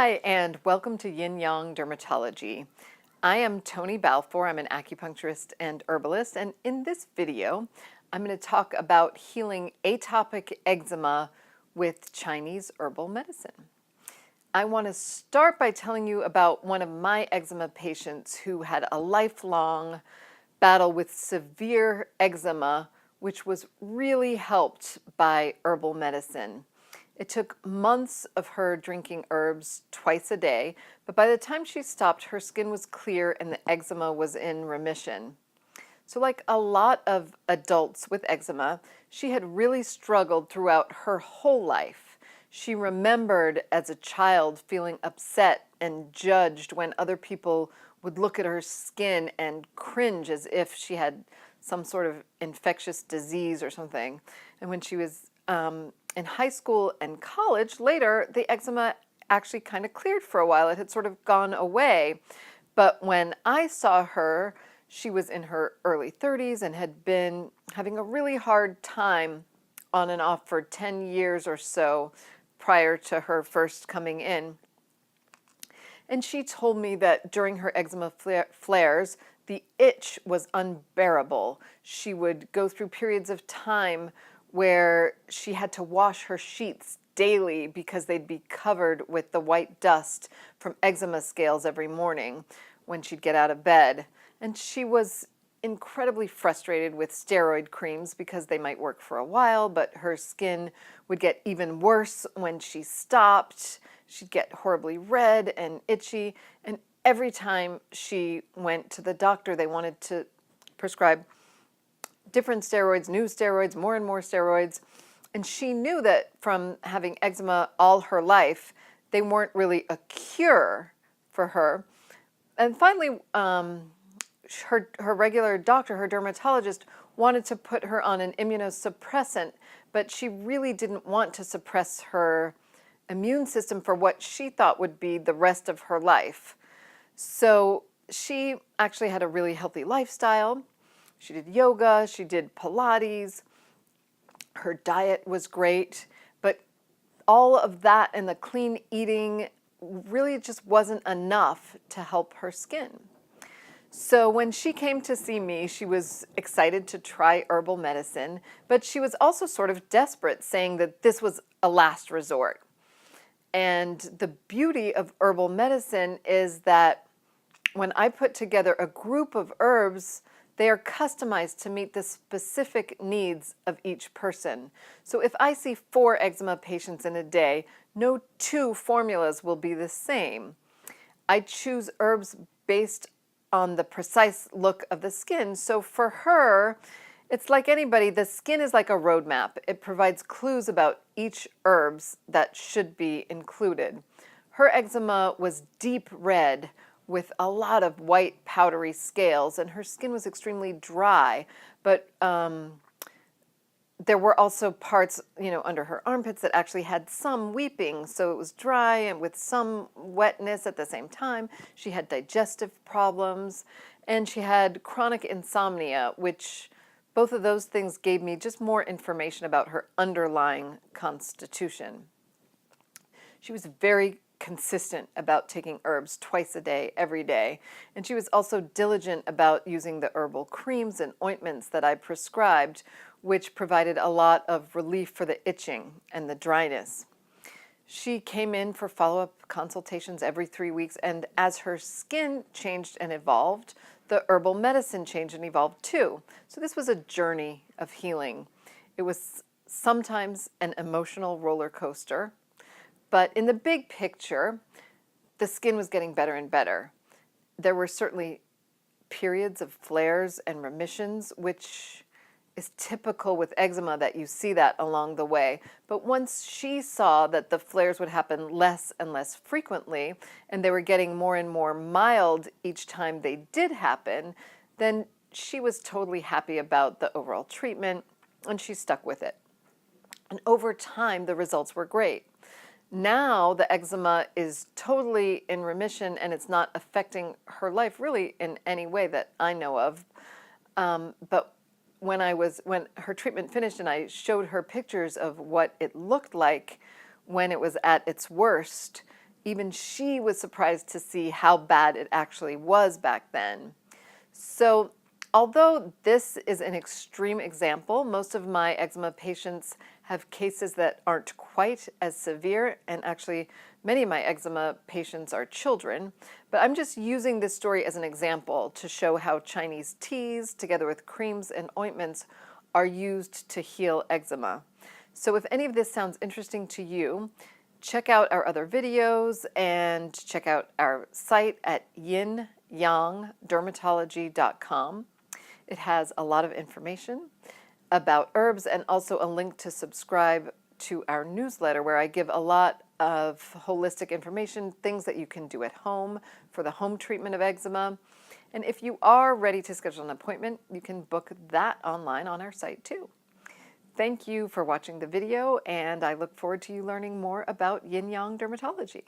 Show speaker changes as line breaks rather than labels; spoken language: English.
Hi, and welcome to Yin Yang Dermatology. I am Toni Balfour. I'm an acupuncturist and herbalist, and in this video, I'm going to talk about healing atopic eczema with Chinese herbal medicine. I want to start by telling you about one of my eczema patients who had a lifelong battle with severe eczema, which was really helped by herbal medicine. It took months of her drinking herbs twice a day, but by the time she stopped, her skin was clear and the eczema was in remission. So like a lot of adults with eczema, she had really struggled throughout her whole life. She remembered as a child feeling upset and judged when other people would look at her skin and cringe as if she had some sort of infectious disease or something. And when she was in high school and college, later, the eczema actually kind of cleared for a while. It had sort of gone away. But when I saw her, she was in her early 30s and had been having a really hard time on and off for 10 years or so prior to her first coming in. And she told me that during her eczema flares, the itch was unbearable. She would go through periods of time where she had to wash her sheets daily because they'd be covered with the white dust from eczema scales every morning when she'd get out of bed. And she was incredibly frustrated with steroid creams because they might work for a while, but her skin would get even worse when she stopped. She'd get horribly red and itchy, and every time she went to the doctor, they wanted to prescribe different steroids, new steroids, more and more steroids. And she knew that from having eczema all her life, they weren't really a cure for her. And finally, her regular doctor, her dermatologist, wanted to put her on an immunosuppressant, but she really didn't want to suppress her immune system for what she thought would be the rest of her life. So she actually had a really healthy lifestyle. She did yoga, she did Pilates, her diet was great, but all of that and the clean eating really just wasn't enough to help her skin. So when she came to see me, she was excited to try herbal medicine, but she was also sort of desperate, saying that this was a last resort. And the beauty of herbal medicine is that when I put together a group of herbs, they are customized to meet the specific needs of each person. So if I see 4 eczema patients in a day, no 2 formulas will be the same. I choose herbs based on the precise look of the skin. So for her, it's like anybody, the skin is like a roadmap. It provides clues about each herbs that should be included. Her eczema was deep red with a lot of white powdery scales, and her skin was extremely dry, but there were also parts, under her armpits that actually had some weeping, so it was dry and with some wetness at the same time. She had digestive problems, and she had chronic insomnia, which both of those things gave me just more information about her underlying constitution. She was very consistent about taking herbs twice a day, every day. And she was also diligent about using the herbal creams and ointments that I prescribed, which provided a lot of relief for the itching and the dryness. She came in for follow-up consultations every 3 weeks, and as her skin changed and evolved, the herbal medicine changed and evolved too. So this was a journey of healing. It was sometimes an emotional roller coaster, but in the big picture, the skin was getting better and better. There were certainly periods of flares and remissions, which is typical with eczema, that you see that along the way. But once she saw that the flares would happen less and less frequently, and they were getting more and more mild each time they did happen, then she was totally happy about the overall treatment, and she stuck with it. And over time, the results were great. Now the eczema is totally in remission, and it's not affecting her life really in any way that I know of. But when her treatment finished and I showed her pictures of what it looked like when it was at its worst, Even she was surprised to see how bad it actually was back then. So, although this is an extreme example, most of my eczema patients have cases that aren't quite as severe, and actually many of my eczema patients are children. But I'm just using this story as an example to show how Chinese teas, together with creams and ointments, are used to heal eczema. So if any of this sounds interesting to you, check out our other videos and check out our site at yinyangdermatology.com. It has a lot of information about herbs and also a link to subscribe to our newsletter, where I give a lot of holistic information, things that you can do at home for the home treatment of eczema. And if you are ready to schedule an appointment, you can book that online on our site too. Thank you for watching the video, and I look forward to you learning more about Yin Yang Dermatology.